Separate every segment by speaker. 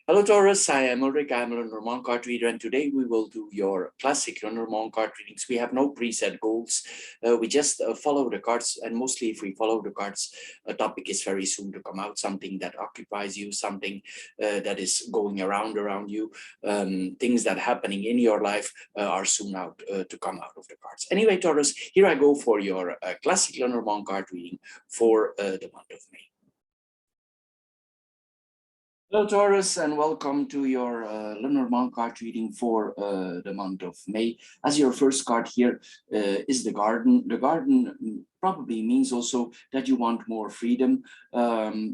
Speaker 1: Hello Taurus, I am Ulrich, I'm a Lenormand card reader, and today we will do your classic Lenormand card readings. We have no preset goals, we just follow the cards, and mostly if we follow the cards, a topic is very soon to come out, something that occupies you, something that is going around you, things that are happening in your life are soon out to come out of the cards. Anyway, Taurus, here I go for your classic Lenormand card reading for the month of May. Hello Taurus, and welcome to your Lenormand card reading for the month of May. As your first card here is the garden. The garden probably means also that you want more freedom.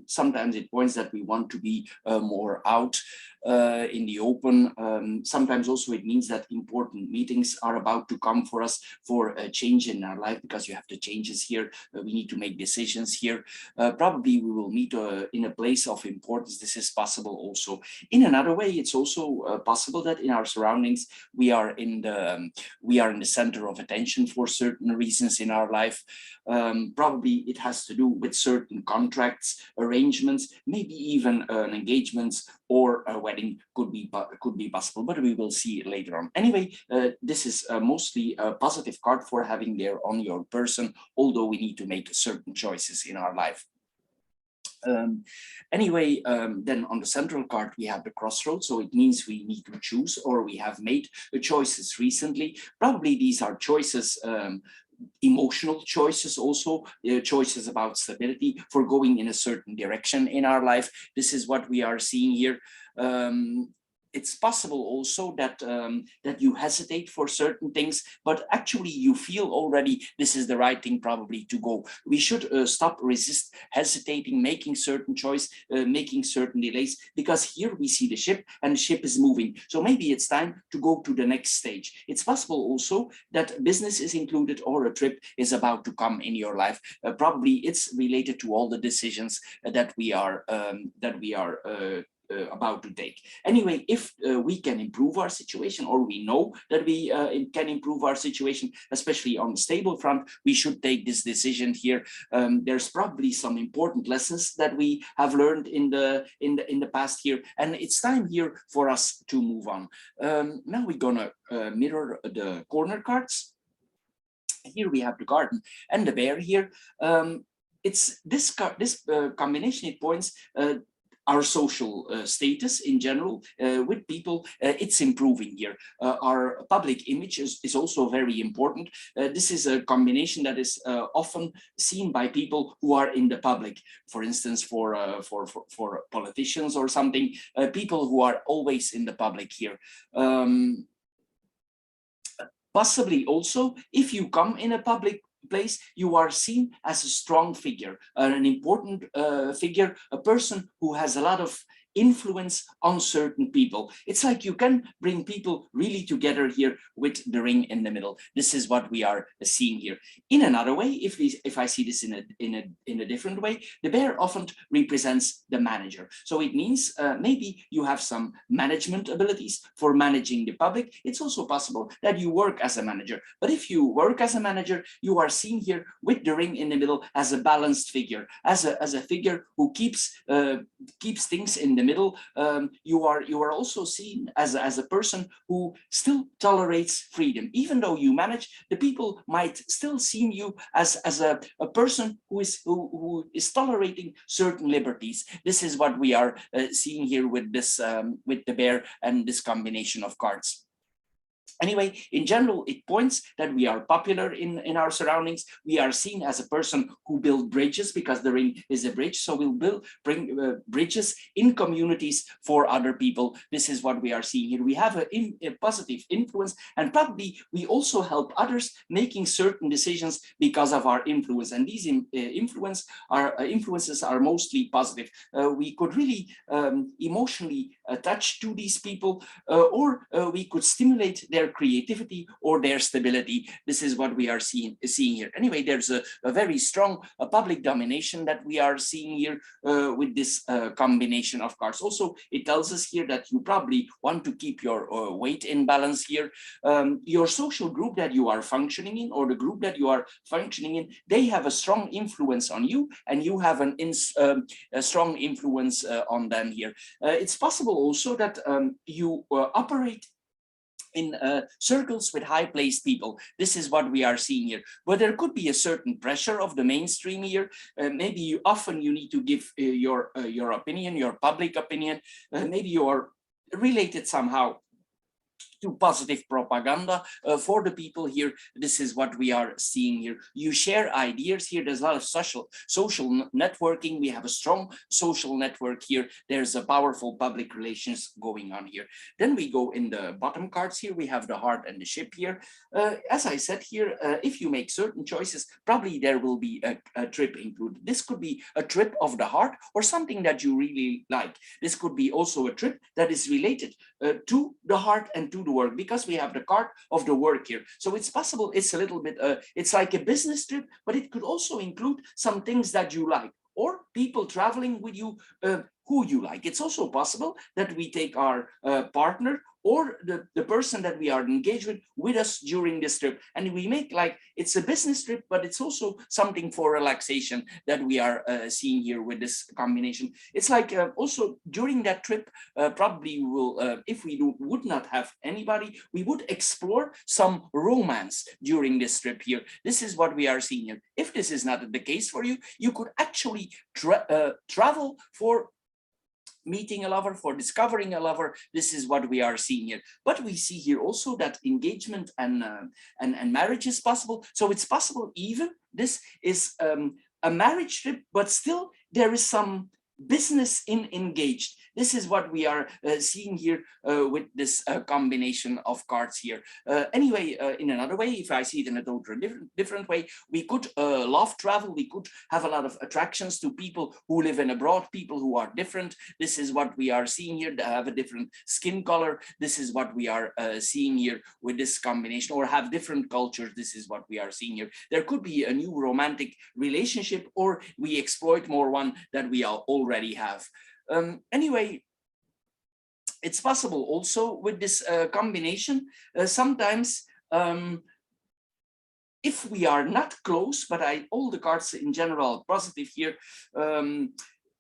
Speaker 1: Sometimes it points that we want to be more out in the open. Sometimes also it means that important meetings are about to come for us for a change in our life, because you have the changes here. We need to make decisions here. Probably we will meet in a place of importance. This is possible also. In another way, it's also possible that in our surroundings we are in the center of attention for certain reasons in our life. Probably it has to do with certain contracts, arrangements, maybe even an engagements or a wedding could be possible, but we will see it later on. Anyway, this is mostly a positive card for having there on your person, although we need to make certain choices in our life. Anyway, then on the central card we have the crossroads, so it means we need to choose, or we have made choices recently. Probably these are choices, emotional choices, also choices about stability, for going in a certain direction in our life. This is what we are seeing here. It's possible also that that you hesitate for certain things, but actually you feel already this is the right thing probably to go. We should stop hesitating, making certain choice, making certain delays, because here we see the ship and the ship is moving. So maybe it's time to go to the next stage. It's possible also that business is included, or a trip is about to come in your life. Probably it's related to all the decisions that we are about to take. Anyway, if we can improve our situation, or we know that we can improve our situation, especially on the stable front, we should take this decision here. There's probably some important lessons that we have learned in the past year, and it's time here for us to move on. Now we're gonna mirror the corner cards. Here we have the garden and the bear here. It's this combination, it points our social status in general with people. It's improving here. Our public image is also very important. This is a combination that is often seen by people who are in the public. For instance, for politicians or something, people who are always in the public here. Possibly also, if you come in a public place, you are seen as a strong figure, an important figure, a person who has a lot of influence on certain people. It's like you can bring people really together here with the ring in the middle. This is what we are seeing here. In another way, if I see this in a different way, the bear often represents the manager. So it means maybe you have some management abilities for managing the public. It's also possible that you work as a manager. But if you work as a manager, you are seen here with the ring in the middle as a balanced figure, as a figure who keeps things in the middle. You are also seen as a person who still tolerates freedom. Even though you manage, the people might still see you as a person who is tolerating certain liberties. This is what we are seeing here with this with the bear and this combination of cards. Anyway, in general, it points that we are popular in our surroundings. We are seen as a person who build bridges, because the ring is a bridge. So we'll bring bridges in communities for other people. This is what we are seeing here. We have a positive influence, and probably we also help others making certain decisions because of our influence. And these influences are mostly positive. We could really emotionally attach to these people, or we could stimulate their their creativity or their stability. This is what we are seeing here. Anyway, there's a very strong public domination that we are seeing here with this combination of cards. Also, it tells us here that you probably want to keep your weight in balance here. Your social group that you are functioning in, or the group that you are functioning in, they have a strong influence on you, and you have a strong influence on them here. It's possible also that you operate in circles with high placed people. This is what we are seeing here. But there could be a certain pressure of the mainstream here. Maybe you need to give your opinion, your public opinion. Maybe you are related somehow to positive propaganda for the people here. This is what we are seeing here. You share ideas here. There's a lot of social networking. We have a strong social network here. There's a powerful public relations going on here. Then we go in the bottom cards here. We have the heart and the ship here. As I said here, if you make certain choices, probably there will be a trip included. This could be a trip of the heart or something that you really like. This could be also a trip that is related to the heart and to the work, because we have the card of the work here. So it's possible, it's a little bit, it's like a business trip, but it could also include some things that you like, or people traveling with you who you like. It's also possible that we take our partner or the person that we are engaged with us during this trip, and we make like it's a business trip, but it's also something for relaxation that we are seeing here with this combination. It's like also during that trip, probably we will, if we would not have anybody, we would explore some romance during this trip here. This is what we are seeing here. If this is not the case for you, you could actually travel for meeting a lover, for discovering a lover. This is what we are seeing here. But we see here also that engagement and marriage is possible. So it's possible even this is a marriage trip, but still there is some business engaged. This is what we are seeing here with this combination of cards here. Anyway, in another way, if I see it in a totally different way, we could love travel. We could have a lot of attractions to people who live in abroad, people who are different. This is what we are seeing here. They have a different skin color. This is what we are seeing here with this combination, or have different cultures. This is what we are seeing here. There could be a new romantic relationship, or we exploit more one that we already have. Anyway, it's possible also with this combination, sometimes if we are not close, but all the cards in general are positive here,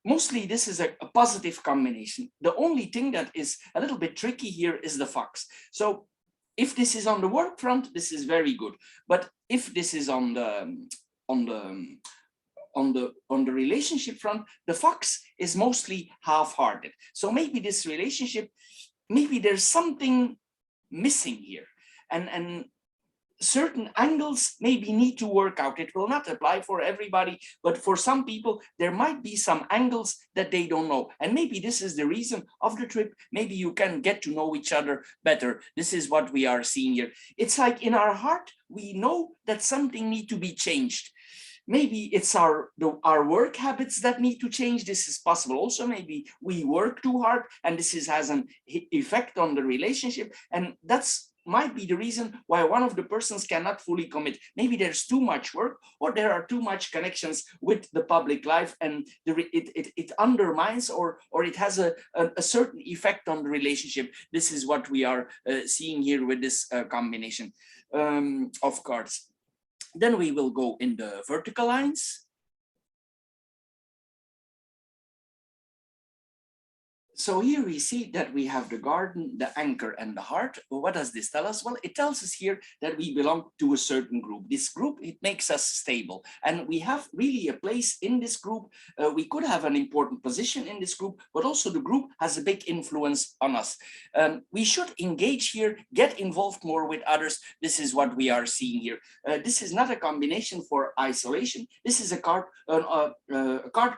Speaker 1: mostly this is a positive combination. The only thing that is a little bit tricky here is the fox. So if this is on the work front, this is very good. But if this is on the relationship front, the fox is mostly half-hearted. So maybe this relationship, maybe there's something missing here, and certain angles maybe need to work out. It will not apply for everybody, but for some people there might be some angles that they don't know, and maybe this is the reason of the trip. Maybe you can get to know each other better. This is what we are seeing here. It's like in our heart we know that something needs to be changed. Maybe it's our work habits that need to change. This is possible also. Maybe we work too hard and this has an effect on the relationship, and that's might be the reason why one of the persons cannot fully commit. Maybe there's too much work, or there are too much connections with the public life, and it undermines or it has a certain effect on the relationship. This is what we are seeing here with this combination of cards. Then we will go in the vertical lines. So here we see that we have the garden, the anchor, and the heart. What does this tell us? Well, it tells us here that we belong to a certain group. This group, it makes us stable. And we have really a place in this group. We could have an important position in this group, but also the group has a big influence on us. We should engage here, get involved more with others. This is what we are seeing here. This is not a combination for isolation. This is a card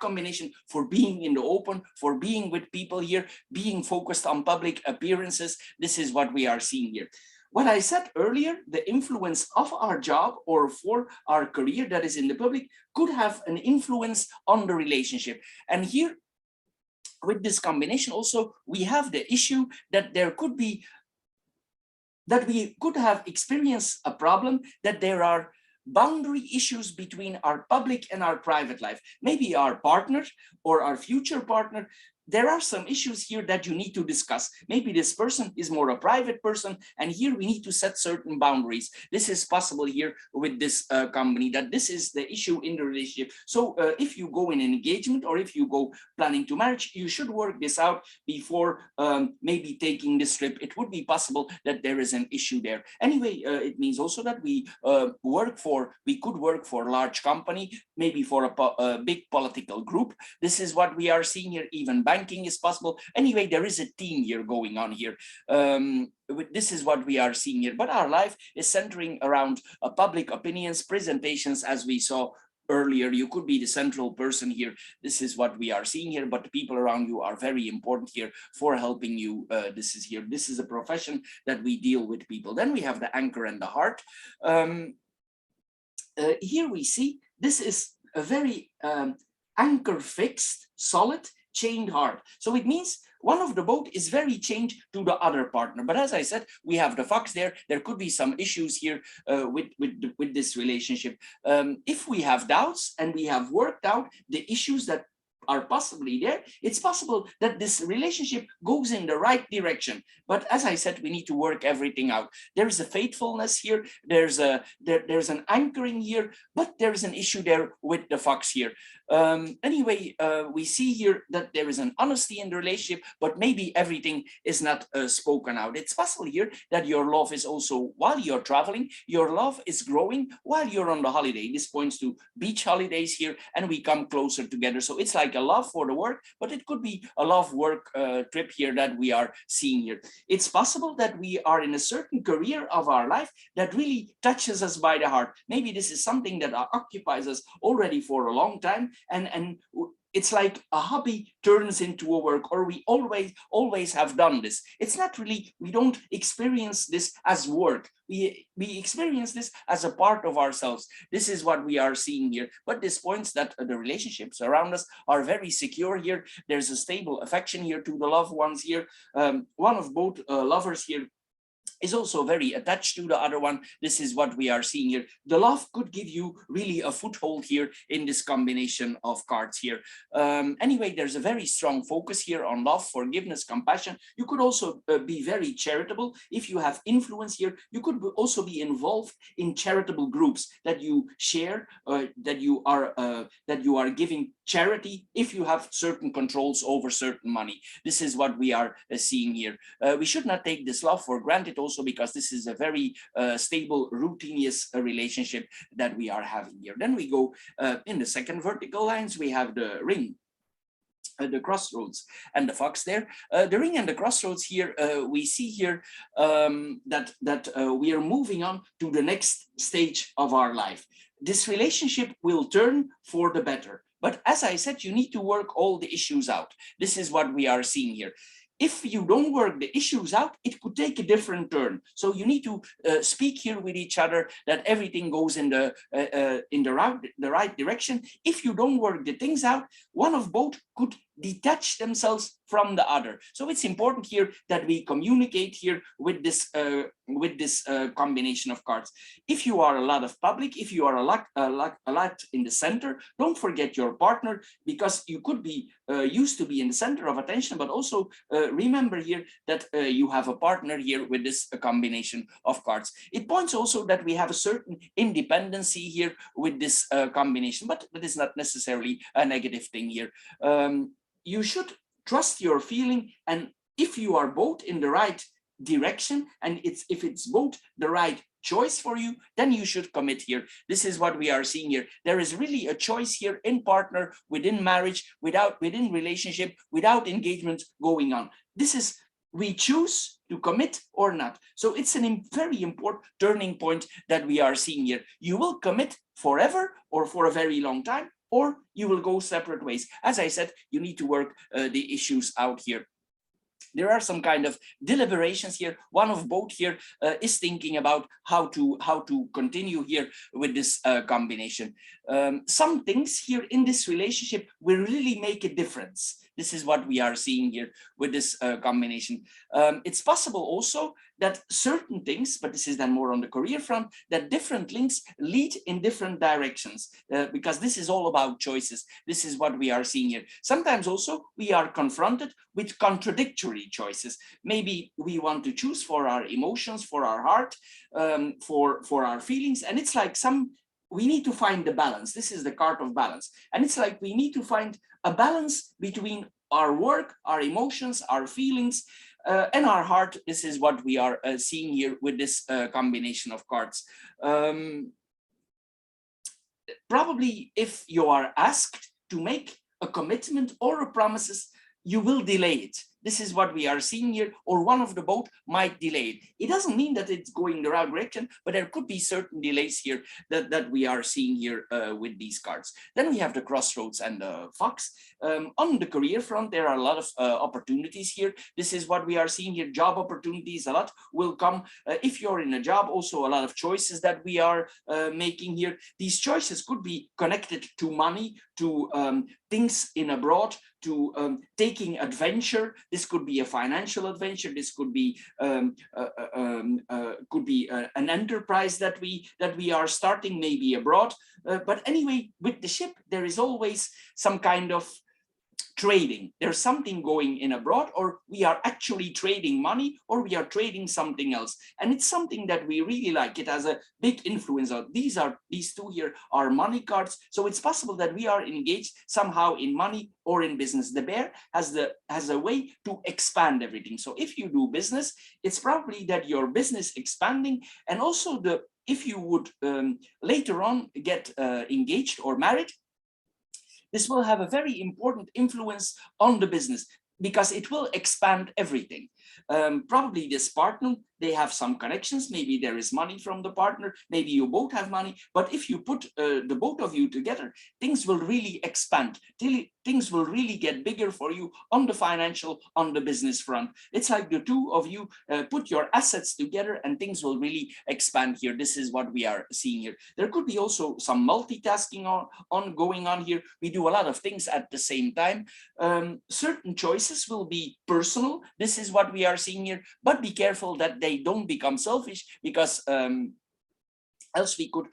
Speaker 1: combination for being in the open, for being with people here, being focused on public appearances. This is what we are seeing here. What I said earlier, the influence of our job or for our career that is in the public could have an influence on the relationship. And here, with this combination also, we have the issue that there could be that we could have experienced a problem that there are boundary issues between our public and our private life. Maybe our partner or our future partner, there are some issues here that you need to discuss. Maybe this person is more a private person, and here we need to set certain boundaries. This is possible here with this company, that this is the issue in the relationship. So if you go in an engagement, or if you go planning to marriage, you should work this out before maybe taking this trip. It would be possible that there is an issue there. Anyway, it means also that we could work for a large company, maybe for a big political group. This is what we are seeing here. Even banking is possible. Anyway, there is a team here going on here. This is what we are seeing here. But our life is centering around public opinions, presentations, as we saw earlier. You could be the central person here. This is what we are seeing here, but the people around you are very important here for helping you. This is a profession that we deal with people. Then we have the anchor and the heart. Here we see this is a very anchor fixed, solid, chained heart. So it means one of the boat is very chained to the other partner. But as I said, we have the fox there. There could be some issues here with this relationship. If we have doubts and we have worked out the issues that are possibly there, it's possible that this relationship goes in the right direction. But as I said, we need to work everything out. There is a faithfulness here, there's an anchoring here, but there is an issue there with the fox here. Anyway, we see here that there is an honesty in the relationship, but maybe everything is not spoken out. It's possible here that your love is also, while you're traveling, your love is growing while you're on the holiday. This points to beach holidays here, and we come closer together. So it's like a love for the work, but it could be a love work trip here that we are seeing here. It's possible that we are in a certain career of our life that really touches us by the heart. Maybe this is something that occupies us already for a long time, and it's like a hobby turns into a work, or we always have done this. It's not really, we don't experience this as work. We experience this as a part of ourselves. This is what we are seeing here. But this points that the relationships around us are very secure here. There's a stable affection here to the loved ones here. One of both lovers here is also very attached to the other one. This is what we are seeing here. The love could give you really a foothold here in this combination of cards here. Anyway, there's a very strong focus here on love, forgiveness, compassion. You could also be very charitable. If you have influence here, you could also be involved in charitable groups that you share, that you are giving charity if you have certain controls over certain money. This is what we are seeing here. We should not take this love for granted also, because this is a very stable, routinous relationship that we are having here. Then we go in the second vertical lines, we have the ring, the crossroads, and the fox there. The ring and the crossroads here, we see here that we are moving on to the next stage of our life. This relationship will turn for the better. But as I said, you need to work all the issues out. This is what we are seeing here. If you don't work the issues out, it could take a different turn. So you need to speak here with each other that everything goes in the right direction. If you don't work the things out, one of both could detach themselves from the other. So it's important here that we communicate here with this combination of cards. If you are a lot of public, if you are a lot in the center, don't forget your partner, because you could be used to be in the center of attention, but also remember here that you have a partner here with this combination of cards. It points also that we have a certain independency here with this combination, but that is not necessarily a negative thing here. You should trust your feeling, and if you are both in the right direction, and if it's both the right choice for you, then you should commit here. This is what we are seeing here. There is really a choice here in partner, within marriage, within relationship, without engagement going on. This is, we choose to commit or not. So it's a very important turning point that we are seeing here. You will commit forever or for a very long time, or you will go separate ways. As I said, you need to work the issues out here. There are some kind of deliberations here. One of both here is thinking about how to continue here with this combination. Some things here in this relationship will really make a difference. This is what we are seeing here with this combination. It's possible also that certain things, but this is then more on the career front, that different links lead in different directions, because this is all about choices. This is what we are seeing here. Sometimes also we are confronted with contradictory choices. Maybe we want to choose for our emotions, for our heart, for our feelings, and it's like we need to find the balance. This is the card of balance, and it's like we need to find a balance between our work, our emotions, our feelings, and our heart. This is what we are seeing here with this combination of cards. Probably if you are asked to make a commitment or a promises, you will delay it. This is what we are seeing here, or one of the both might delay it. It doesn't mean that it's going the right direction, but there could be certain delays here that we are seeing here with these cards. Then we have the crossroads and the fox. On the career front, there are a lot of opportunities here. This is what we are seeing here. Job opportunities, a lot will come. If you're in a job, also a lot of choices that we are making here. These choices could be connected to money, to things in abroad, to taking adventure. This could be a financial adventure. This could be an enterprise that we are starting, maybe abroad. But anyway, with the ship, there is always some kind of trading. There's something going in abroad, or we are actually trading money, or we are trading something else. And it's something that we really like. It has a big influence. These two here are money cards. So it's possible that we are engaged somehow in money or in business. The bear has a way to expand everything. So if you do business, it's probably that your business expanding, and also if you would later on get engaged or married, this will have a very important influence on the business, because it will expand everything. Probably this partner, they have some connections. Maybe there is money from the partner. Maybe you both have money. But if you put the both of you together, things will really expand. Things will really get bigger for you on the financial, on the business front. It's like the two of you put your assets together, and things will really expand here. This is what we are seeing here. There could be also some multitasking going on here. We do a lot of things at the same time. Certain choices will be personal. This is what we are seeing here, but be careful that they don't become selfish, because else we could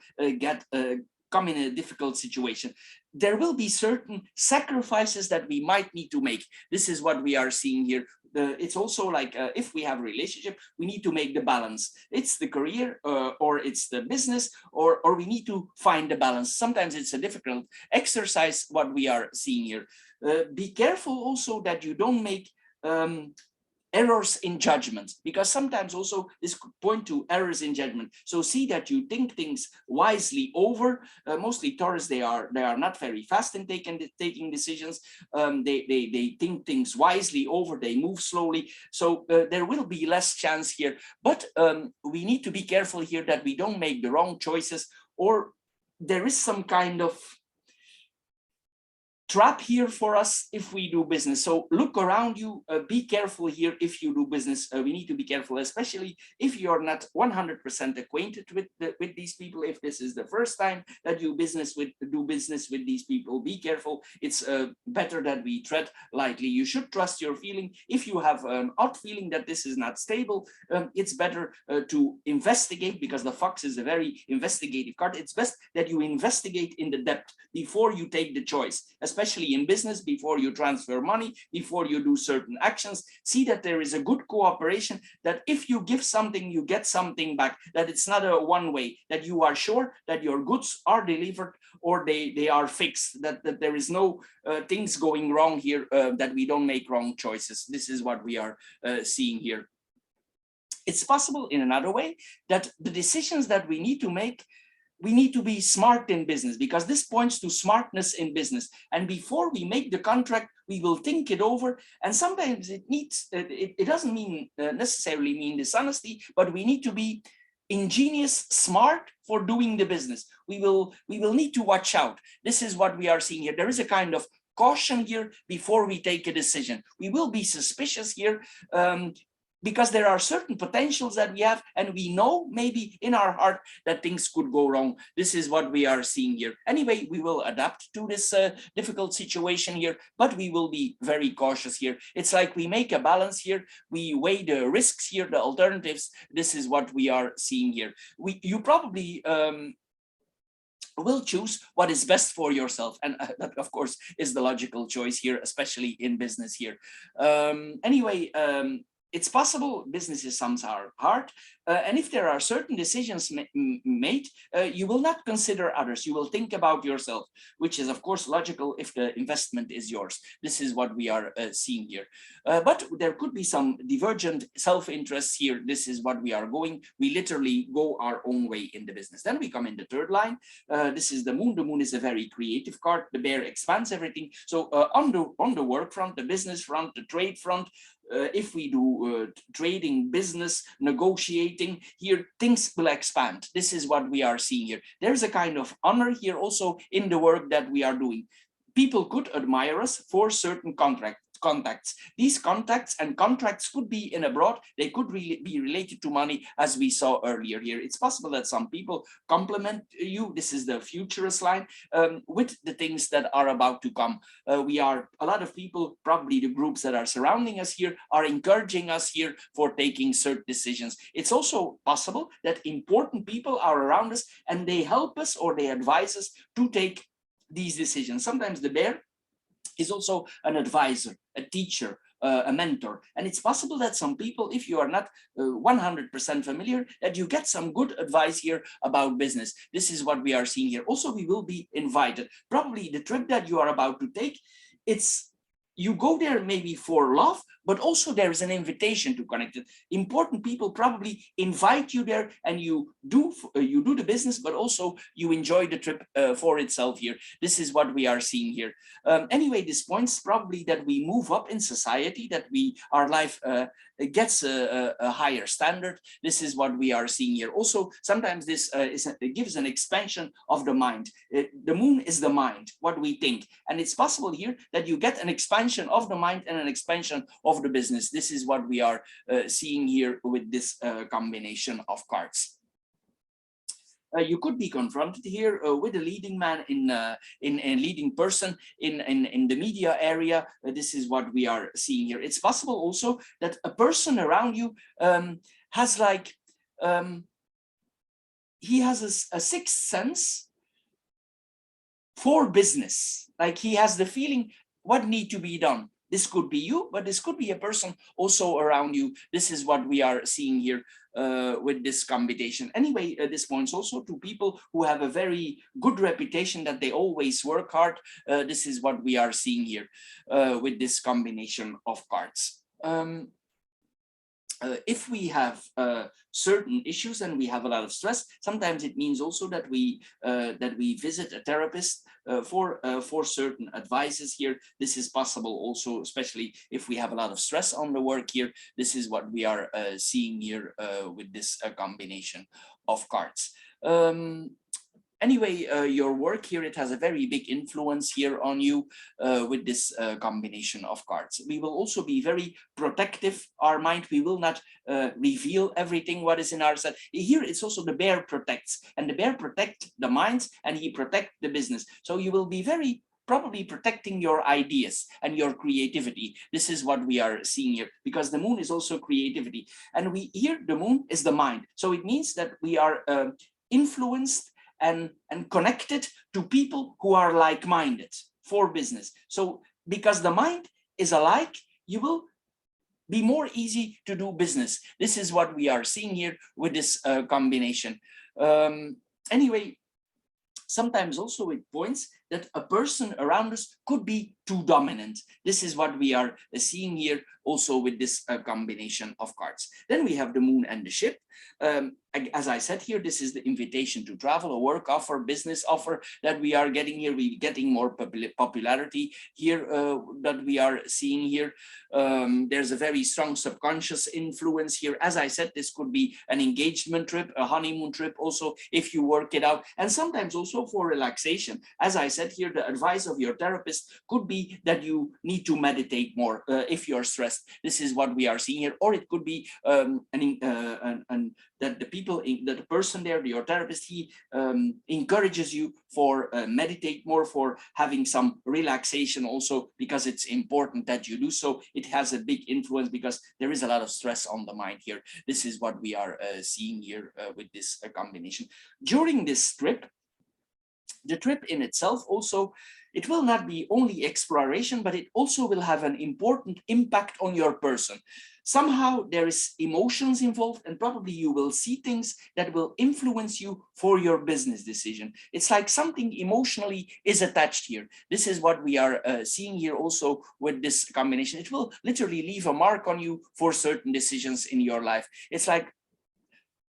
Speaker 1: come in a difficult situation. There will be certain sacrifices that we might need to make. This is what we are seeing here. It's also like if we have a relationship, we need to make the balance. It's the career or it's the business, or we need to find the balance. Sometimes it's a difficult exercise, what we are seeing here. Be careful also that you don't make errors in judgment, because sometimes also this could point to errors in judgment. So see that you think things wisely over. Mostly Taurus, they are not very fast in taking decisions. They think things wisely over. They move slowly. So there will be less chance here. But we need to be careful here that we don't make the wrong choices, or there is some kind of trap here for us if we do business. So look around you, be careful here if you do business. We need to be careful, especially if you're not 100% acquainted with these people. If this is the first time that you do business with these people, be careful. It's better that we tread lightly. You should trust your feeling. If you have an odd feeling that this is not stable, it's better to investigate, because the fox is a very investigative card. It's best that you investigate in the depth before you take the choice, especially in business, before you transfer money, before you do certain actions. See that there is a good cooperation, that if you give something, you get something back, that it's not a one way, that you are sure that your goods are delivered, or they are fixed, that there is no things going wrong here, that we don't make wrong choices. This is what we are seeing here. It's possible in another way that the decisions that we need to make, we need to be smart in business, because this points to smartness in business. And before we make the contract, we will think it over. And sometimes it doesn't mean necessarily mean dishonesty, but we need to be ingenious, smart for doing the business. We will need to watch out. This is what we are seeing here. There is a kind of caution here before we take a decision. We will be suspicious here. because there are certain potentials that we have, and we know maybe in our heart that things could go wrong. This is what we are seeing here. Anyway, we will adapt to this difficult situation here, but we will be very cautious here. It's like we make a balance here. We weigh the risks here, the alternatives. This is what we are seeing here. You probably will choose what is best for yourself, and that of course is the logical choice here, especially in business here. Anyway, it's possible businesses sometimes are hard, and if there are certain decisions made, you will not consider others. You will think about yourself, which is of course logical if the investment is yours. This is what we are seeing here. But there could be some divergent self-interests here. This is what we are going. We literally go our own way in the business. Then we come in the third line. This is the moon. The moon is a very creative card. The bear expands everything. So on the work front, the business front, the trade front, if we do trading, business, negotiating, here things will expand. This is what we are seeing here. There's a kind of honor here also in the work that we are doing. People could admire us for certain contacts. These contacts and contracts could be in abroad. They could really be related to money, as we saw earlier here. It's possible that some people compliment you. This is the futurist line, with the things that are about to come. A lot of people, probably the groups that are surrounding us here, are encouraging us here for taking certain decisions. It's also possible that important people are around us and they help us or they advise us to take these decisions. Sometimes the bear is also an advisor, a teacher, a mentor. And it's possible that some people, if you are not 100% familiar, that you get some good advice here about business. This is what we are seeing here. Also, we will be invited. Probably the trip that you are about to take, you go there maybe for love, but also there is an invitation to connect it. Important people probably invite you there, and you do the business, but also you enjoy the trip for itself here. This is what we are seeing here. Anyway, this points probably that we move up in society, that our life gets a higher standard. This is what we are seeing here. Also, sometimes this gives an expansion of the mind. The moon is the mind, what we think. And it's possible here that you get an expansion of the mind and an expansion of the business. This is what we are seeing here with this combination of cards. You could be confronted here with a leading man in a leading person in the media area. This is what we are seeing here. It's possible also that a person around you has like he has a sixth sense for business. Like he has the feeling what need to be done. This could be you, but this could be a person also around you. This is what we are seeing here with this combination. Anyway, this points also to people who have a very good reputation, that they always work hard. This is what we are seeing here with this combination of cards. If we have certain issues and we have a lot of stress, sometimes it means also that we visit a therapist for certain advices here. This is possible also, especially if we have a lot of stress on the work here. This is what we are seeing here with this combination of cards. Anyway, your work here, it has a very big influence here on you with this combination of cards. We will also be very protective, our mind. We will not reveal everything what is in our set. Here it's also the bear protects, and the bear protects the minds and he protects the business. So you will be very probably protecting your ideas and your creativity. This is what we are seeing here, because the moon is also creativity. And here the moon is the mind. So it means that we are influenced and connected to people who are like-minded for business. So because the mind is alike, you will be more easy to do business. This is what we are seeing here with this combination. Anyway, sometimes also it points that a person around us could be too dominant. This is what we are seeing here also with this combination of cards. Then we have the moon and the ship. As I said here, this is the invitation to travel, a work offer, business offer that we are getting here. We're getting more popularity here that we are seeing here. There's a very strong subconscious influence here. As I said, this could be an engagement trip, a honeymoon trip also, if you work it out. And sometimes also for relaxation. As I said here, the advice of your therapist could be be that you need to meditate more if you're stressed. This is what we are seeing here. Or it could be that that the person there, your therapist, he encourages you for meditate more, for having some relaxation also, because it's important that you do so. It has a big influence because there is a lot of stress on the mind here. This is what we are seeing here with this combination. During this trip, the trip in itself also, it will not be only exploration, but it also will have an important impact on your person. Somehow there is emotions involved, and probably you will see things that will influence you for your business decision. It's like something emotionally is attached here. This is what we are seeing here also with this combination. It will literally leave a mark on you for certain decisions in your life. It's like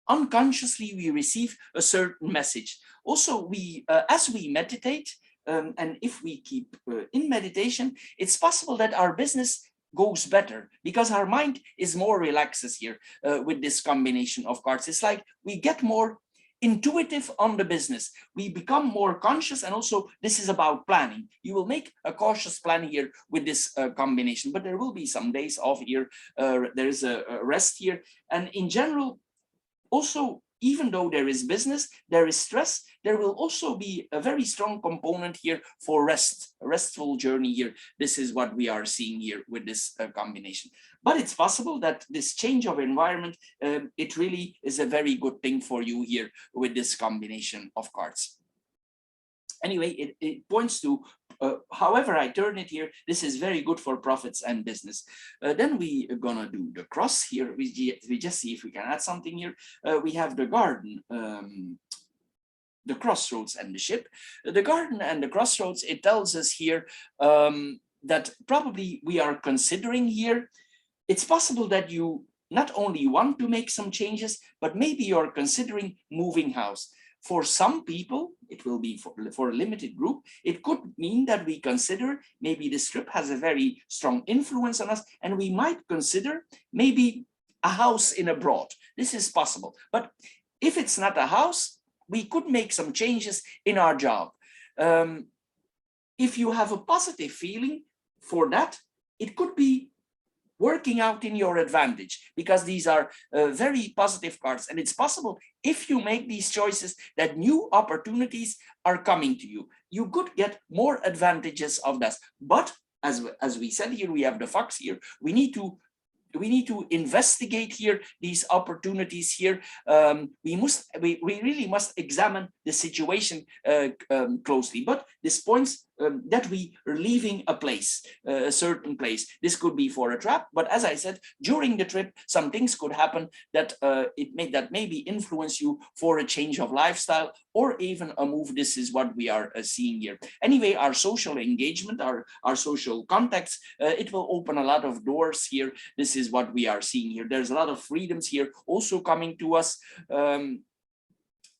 Speaker 1: unconsciously we receive a certain message. Also, we as we meditate, and if we keep in meditation, it's possible that our business goes better because our mind is more relaxed here with this combination of cards. It's like we get more intuitive on the business. We become more conscious, and also this is about planning. You will make a cautious plan here with this combination, but there will be some days off here. There is a rest here, and in general, also, even though there is business, there is stress, there will also be a very strong component here for rest, a restful journey here. This is what we are seeing here with this combination. But it's possible that this change of environment, it really is a very good thing for you here with this combination of cards. Anyway, it points to, however I turn it here, this is very good for profits and business. Then we are gonna do the cross here. We just see if we can add something here. We have the garden, the crossroads and the ship. The garden and the crossroads, it tells us here that probably we are considering here, it's possible that you not only want to make some changes, but maybe you're considering moving house. For some people, it will be for a limited group. It could mean that we consider maybe this trip has a very strong influence on us, and we might consider maybe a house in abroad. This is possible. But if it's not a house, we could make some changes in our job. If you have a positive feeling for that, it could be working out in your advantage, because these are very positive cards. And it's possible if you make these choices that new opportunities are coming to you. You could get more advantages of that. But as we said here, we have the fox here. We need to investigate here these opportunities here. We really must examine the situation closely. But this points that we are leaving a place, a certain place. This could be for a trap, but as I said, during the trip, some things could happen that maybe influence you for a change of lifestyle or even a move. This is what we are seeing here. Anyway, our social engagement, our social contacts, it will open a lot of doors here. This is what we are seeing here. There's a lot of freedoms here also coming to us.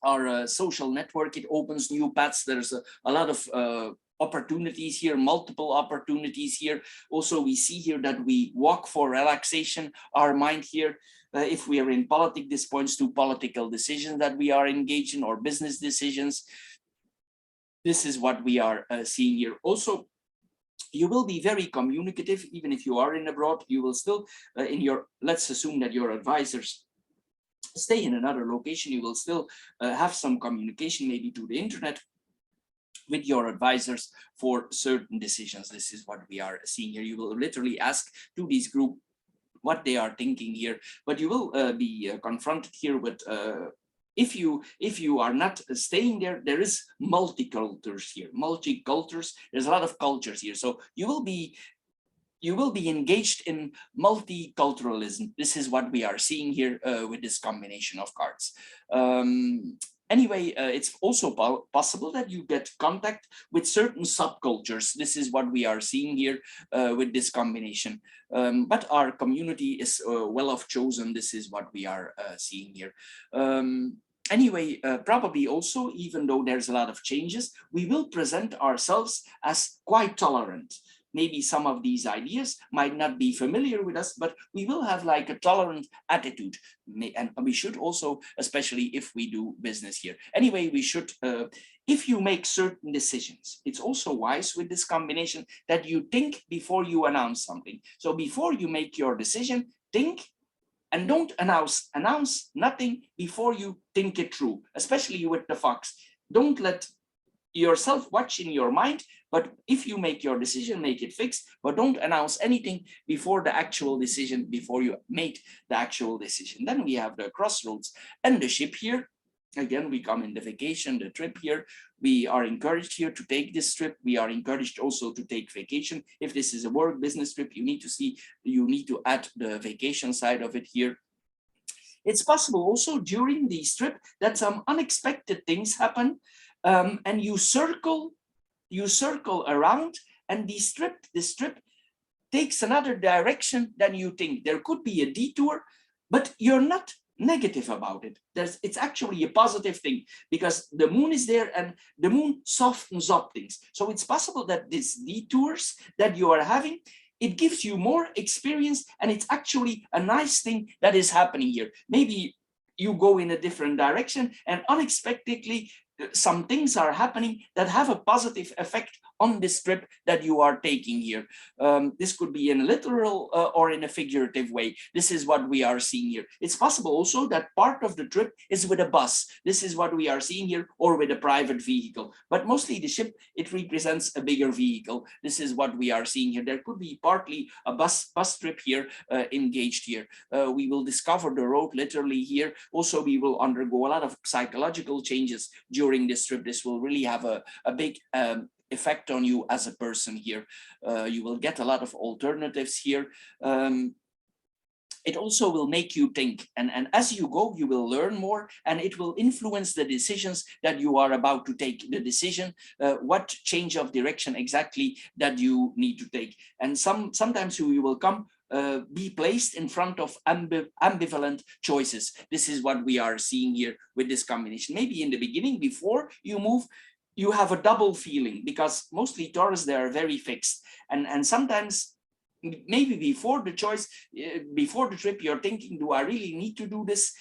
Speaker 1: Our social network, it opens new paths. There's a lot of opportunities here, multiple opportunities here. Also, we see here that we walk for relaxation, our mind here. If we are in politics, this points to political decisions that we are engaged in, or business decisions. This is what we are seeing here. Also, you will be very communicative, even if you are in abroad. You will still, let's assume that your advisors stay in another location, you will still have some communication, maybe to the internet, with your advisors for certain decisions. This is what we are seeing here. You will literally ask to this group what they are thinking here, but you will be confronted here with if you are not staying there, there is multicultures here, multicultures. There's a lot of cultures here, so you will be engaged in multiculturalism. This is what we are seeing here with this combination of cards. Anyway, it's also possible that you get contact with certain subcultures. This is what we are seeing here with this combination. But our community is well off chosen. This is what we are seeing here. Anyway, probably also, even though there's a lot of changes, we will present ourselves as quite tolerant. maybe some of these ideas might not be familiar with us, but we will have like a tolerant attitude. And we should also, especially if we do business here. Anyway, we should, if you make certain decisions, it's also wise with this combination that you think before you announce something. So before you make your decision, think, and don't announce nothing before you think it through, especially with the fox. Don't let yourself watch in your mind, but if you make your decision, make it fixed, but don't announce anything before the actual decision, before you made the actual decision. Then we have the crossroads and the ship here. Again, we come in the vacation, the trip here. We are encouraged here to take this trip. We are encouraged also to take vacation. If this is a work business trip, you need to add the vacation side of it here. It's possible also during this trip that some unexpected things happen, and you circle around, and this trip takes another direction than you think. There could be a detour, but you're not negative about it. It's actually a positive thing, because the moon is there and the moon softens up things. So it's possible that these detours that you are having, it gives you more experience, and it's actually a nice thing that is happening here. Maybe you go in a different direction and unexpectedly some things are happening that have a positive effect on this trip that you are taking here. This could be in a literal or in a figurative way. This is what we are seeing here. It's possible also that part of the trip is with a bus. This is what we are seeing here, or with a private vehicle. But mostly the ship, it represents a bigger vehicle. This is what we are seeing here. There could be partly a bus trip here engaged here. We will discover the road literally here. Also, we will undergo a lot of psychological changes during this trip. This will really have a big effect on you as a person here. You will get a lot of alternatives here. It also will make you think, and as you go, you will learn more, and it will influence the decisions that you are about to take, the decision, what change of direction exactly that you need to take. And sometimes you will come be placed in front of ambivalent choices. This is what we are seeing here with this combination. Maybe in the beginning, before you move, you have a double feeling, because mostly Taurus, they are very fixed. And sometimes, maybe before the choice, before the trip, you're thinking, do I really need to do this?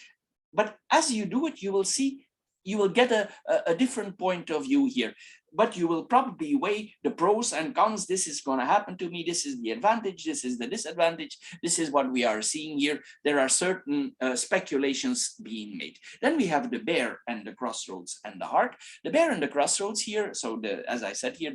Speaker 1: But as you do it, you will see, you will get a different point of view here. But you will probably weigh the pros and cons. This is going to happen to me. This is the advantage. This is the disadvantage. This is what we are seeing here. There are certain speculations being made. Then we have the bear and the crossroads and the heart. The bear and the crossroads here. So as I said here,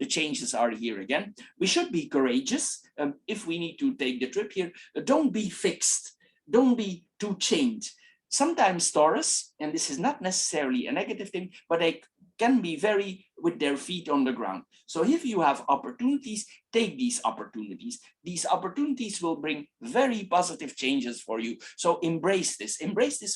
Speaker 1: the changes are here again. We should be courageous if we need to take the trip here. Don't be fixed. Don't be too chained. Sometimes Taurus, and this is not necessarily a negative thing, but they can be very with their feet on the ground. So if you have opportunities, take these opportunities. These opportunities will bring very positive changes for you. So embrace this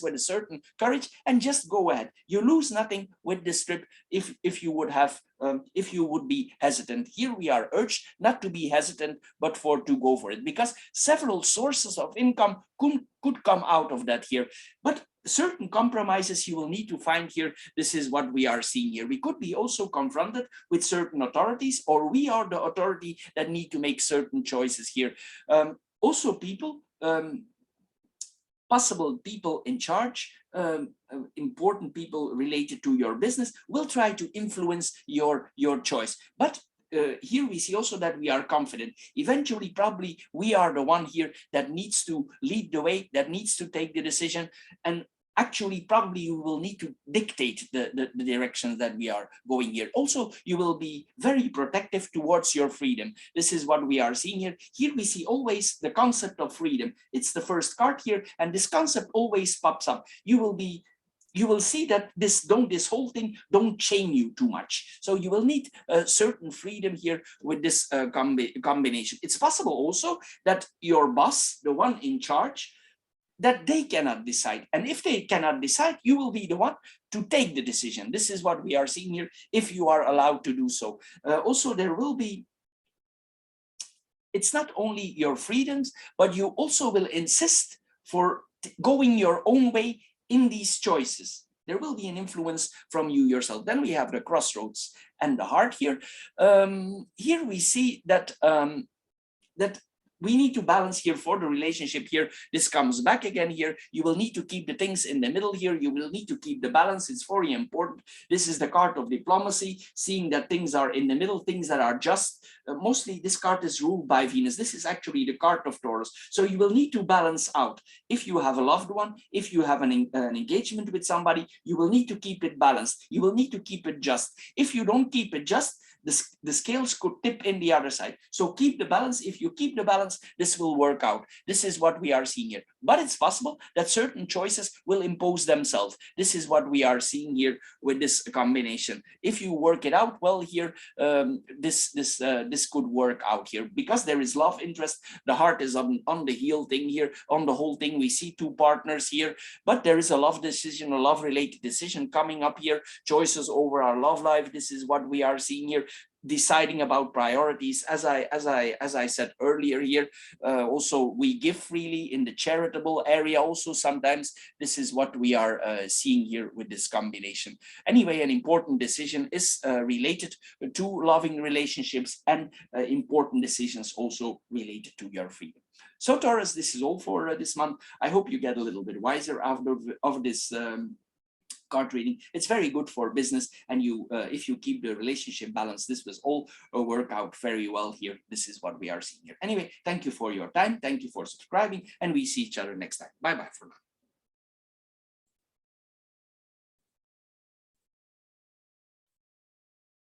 Speaker 1: with a certain courage, and just go ahead. You lose nothing with this trip if you would be hesitant. Here we are urged not to be hesitant, but to go for it, because several sources of income could come out of that here. But certain compromises you will need to find here. This is what we are seeing here. We could be also confronted with certain authorities, or we are the authority that need to make certain choices here. Also people, possible people in charge, important people related to your business will try to influence your choice. But here we see also that we are confident. Eventually, probably we are the one here that needs to lead the way, that needs to take the decision. And actually, probably you will need to dictate the directions that we are going here. Also, you will be very protective towards your freedom. This is what we are seeing here. Here we see always the concept of freedom. It's the first card here, and this concept always pops up. You will see that this whole thing don't chain you too much. So you will need a certain freedom here with this combination. It's possible also that your boss, the one in charge, that they cannot decide. And if they cannot decide, you will be the one to take the decision. This is what we are seeing here, if you are allowed to do so. Also, there will be, it's not only your freedoms, but you also will insist for going your own way in these choices. There will be an influence from you yourself. Then we have the crossroads and the heart here. Here we see that that we need to balance here for the relationship here. This comes back again here. You will need to keep the things in the middle here. You will need to keep the balance. It's very important. This is the card of diplomacy, seeing that things are in the middle, things that are just. Mostly this card is ruled by Venus. This is actually the card of Taurus. So you will need to balance out. If you have a loved one, if you have an engagement with somebody, you will need to keep it balanced. You will need to keep it just. If you don't keep it just, the scales could tip in the other side. So keep the balance. If you keep the balance, this will work out. This is what we are seeing here. But it's possible that certain choices will impose themselves. This is what we are seeing here with this combination. If you work it out well here, this could work out here, because there is love interest. The heart is on the heel thing here, on the whole thing. We see two partners here, but there is a love decision, a love related decision coming up here. Choices over our love life. This is what we are seeing here. Deciding about priorities, as I said earlier here. Also, we give freely in the charitable area. Also, sometimes this is what we are seeing here with this combination. Anyway, an important decision is related to loving relationships, and important decisions also related to your freedom. So Taurus, this is all for this month. I hope you get a little bit wiser out of this card reading. It's very good for business, and you if you keep the relationship balance, this will all work out very well here. This is what we are seeing here. Anyway, thank you for your time. Thank you for subscribing, and we see each other next time. Bye bye for now.